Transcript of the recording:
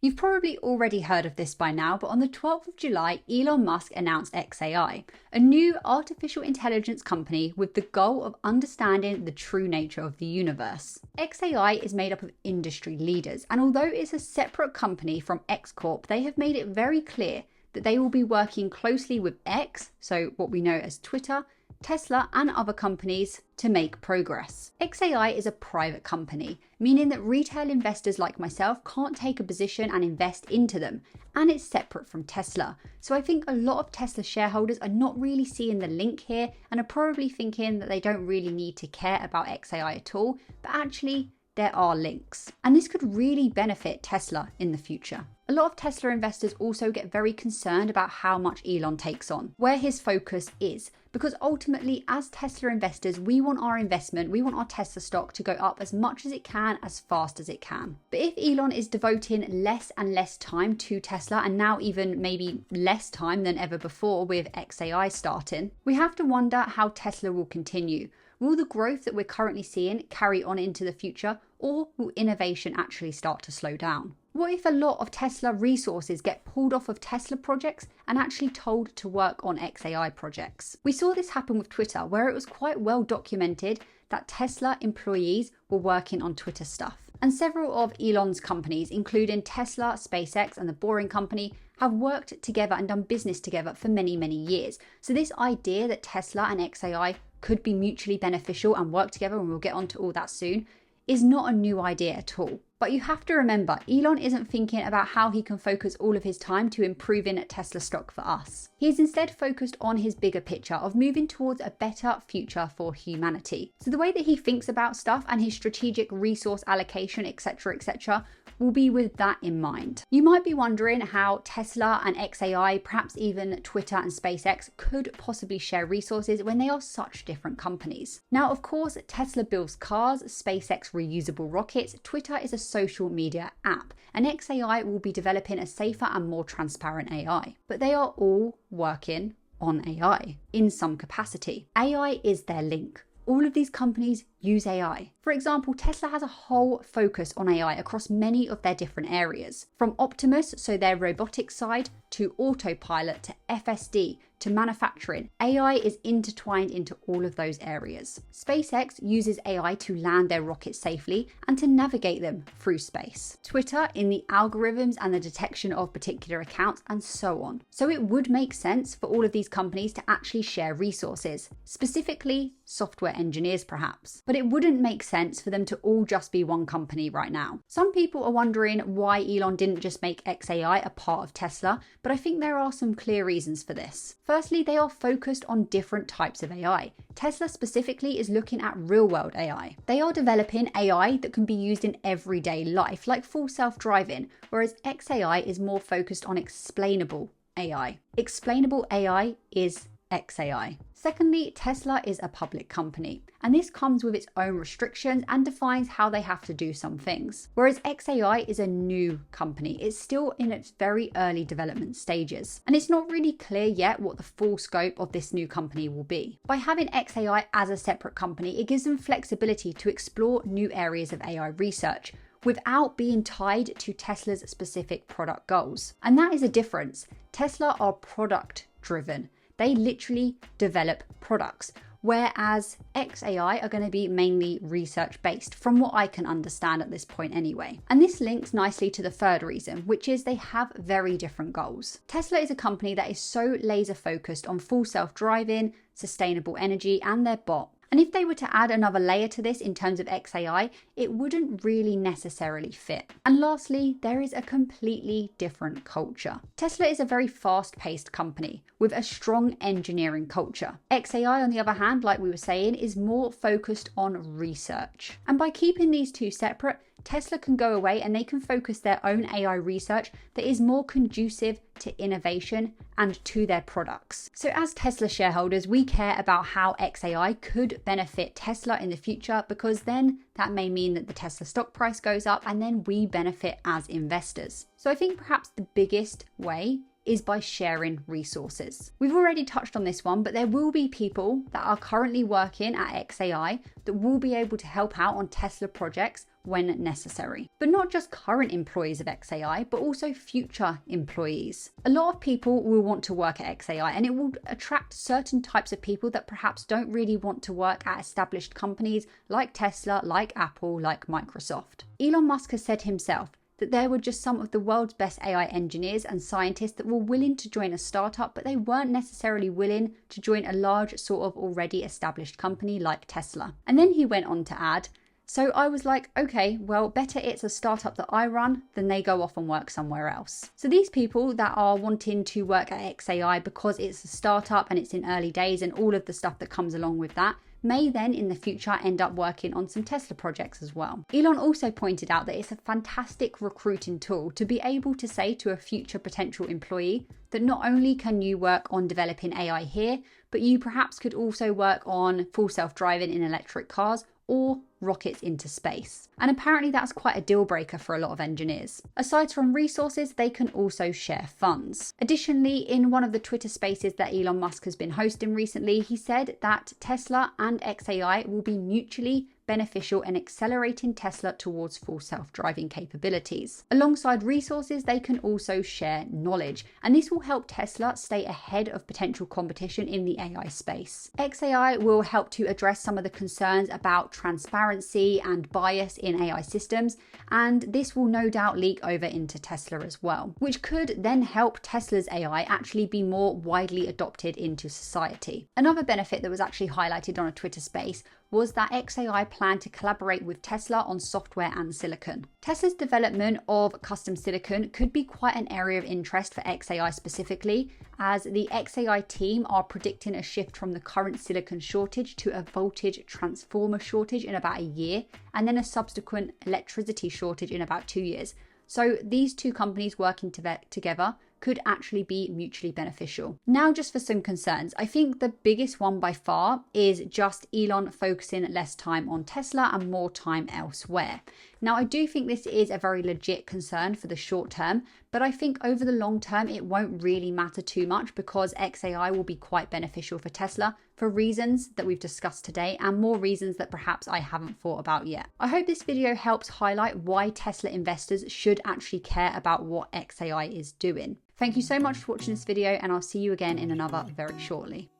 You've probably already heard of this by now, but on the 12th of July, Elon Musk announced xAI, a new artificial intelligence company with the goal of understanding the true nature of the universe. xAI is made up of industry leaders, and although it's a separate company from X Corp, they have made it very clear that they will be working closely with X, so what we know as Twitter, Tesla and other companies to make progress. xAI is a private company, meaning that retail investors like myself can't take a position and invest into them, and it's separate from Tesla. So I think a lot of Tesla shareholders are not really seeing the link here and are probably thinking that they don't really need to care about xAI at all, but actually there are links. And this could really benefit Tesla in the future. A lot of Tesla investors also get very concerned about how much Elon takes on, where his focus is, because ultimately as Tesla investors, we want our investment, we want our Tesla stock to go up as much as it can, as fast as it can. But if Elon is devoting less and less time to Tesla, and now even maybe less time than ever before with xAI starting, we have to wonder how Tesla will continue. Will the growth that we're currently seeing carry on into the future, or will innovation actually start to slow down? What if a lot of Tesla resources get pulled off of Tesla projects and actually told to work on xAI projects? We saw this happen with Twitter, where it was quite well documented that Tesla employees were working on Twitter stuff. And several of Elon's companies, including Tesla, SpaceX, and the Boring Company, have worked together and done business together for many, many years. So this idea that Tesla and xAI could be mutually beneficial and work together, and we'll get onto all that soon, is not a new idea at all. But you have to remember, Elon isn't thinking about how he can focus all of his time to improving Tesla stock for us. He is instead focused on his bigger picture of moving towards a better future for humanity. So the way that he thinks about stuff and his strategic resource allocation, etc., will be with that in mind. You might be wondering how Tesla and xAI, perhaps even Twitter and SpaceX, could possibly share resources when they are such different companies. Now, of course, Tesla builds cars, SpaceX reusable rockets, Twitter is a social media app, and xAI will be developing a safer and more transparent AI. But they are all working on AI in some capacity. AI is their link. All of these companies use AI. For example, Tesla has a whole focus on AI across many of their different areas. From Optimus, so their robotics side, to autopilot, to FSD, to manufacturing. AI is intertwined into all of those areas. SpaceX uses AI to land their rockets safely and to navigate them through space. Twitter in the algorithms and the detection of particular accounts, and so on. So it would make sense for all of these companies to actually share resources, specifically software engineers perhaps. But it wouldn't make sense for them to all just be one company right now. Some people are wondering why Elon didn't just make xAI a part of Tesla, but I think there are some clear reasons for this. Firstly, they are focused on different types of AI. Tesla specifically is looking at real-world AI. They are developing AI that can be used in everyday life, like full self-driving, whereas xAI is more focused on explainable AI. Explainable AI is xAI. Secondly, Tesla is a public company, and this comes with its own restrictions and defines how they have to do some things. Whereas xAI is a new company, it's still in its very early development stages, and it's not really clear yet what the full scope of this new company will be. By having xAI as a separate company, it gives them flexibility to explore new areas of AI research without being tied to Tesla's specific product goals. And that is a difference. Tesla are product driven. They literally develop products, whereas xAI are going to be mainly research based, from what I can understand at this point anyway. And this links nicely to the third reason, which is they have very different goals. Tesla is a company that is so laser focused on full self-driving, sustainable energy, and their bot. And if they were to add another layer to this in terms of xAI, it wouldn't really necessarily fit. And lastly, there is a completely different culture. Tesla is a very fast-paced company with a strong engineering culture. xAI, on the other hand, like we were saying, is more focused on research. And by keeping these two separate, Tesla can go away and they can focus their own AI research that is more conducive to innovation and to their products. So as Tesla shareholders, we care about how xAI could benefit Tesla in the future, because then that may mean that the Tesla stock price goes up and then we benefit as investors. So I think perhaps the biggest way is by sharing resources. We've already touched on this one, but there will be people that are currently working at xAI that will be able to help out on Tesla projects when necessary. But not just current employees of xAI, but also future employees. A lot of people will want to work at xAI, and it will attract certain types of people that perhaps don't really want to work at established companies like Tesla, like Apple, like Microsoft. Elon Musk has said himself that there were just some of the world's best AI engineers and scientists that were willing to join a startup, but they weren't necessarily willing to join a large sort of already established company like Tesla. And then he went on to add, so I was like, okay, well, better it's a startup that I run than they go off and work somewhere else. So these people that are wanting to work at xAI because it's a startup and it's in early days and all of the stuff that comes along with that, may then in the future end up working on some Tesla projects as well. Elon also pointed out that it's a fantastic recruiting tool to be able to say to a future potential employee that not only can you work on developing AI here, but you perhaps could also work on full self-driving in electric cars or rockets into space. And apparently that's quite a deal breaker for a lot of engineers. Aside from resources, they can also share funds. Additionally, in one of the Twitter spaces that Elon Musk has been hosting recently, he said that Tesla and xAI will be mutually beneficial in accelerating Tesla towards full self-driving capabilities. Alongside resources, they can also share knowledge, and this will help Tesla stay ahead of potential competition in the AI space. xAI will help to address some of the concerns about transparency and bias in AI systems, and this will no doubt leak over into Tesla as well, which could then help Tesla's AI actually be more widely adopted into society. Another benefit that was actually highlighted on a Twitter space was that xAI planned to collaborate with Tesla on software and silicon. Tesla's development of custom silicon could be quite an area of interest for xAI specifically, as the xAI team are predicting a shift from the current silicon shortage to a voltage transformer shortage in about a year, and then a subsequent electricity shortage in about 2 years. So these two companies working together could actually be mutually beneficial. Now, just for some concerns, I think the biggest one by far is just Elon focusing less time on Tesla and more time elsewhere. Now, I do think this is a very legit concern for the short term, but I think over the long term, it won't really matter too much because xAI will be quite beneficial for Tesla for reasons that we've discussed today and more reasons that perhaps I haven't thought about yet. I hope this video helps highlight why Tesla investors should actually care about what xAI is doing. Thank you so much for watching this video, and I'll see you again in another very shortly.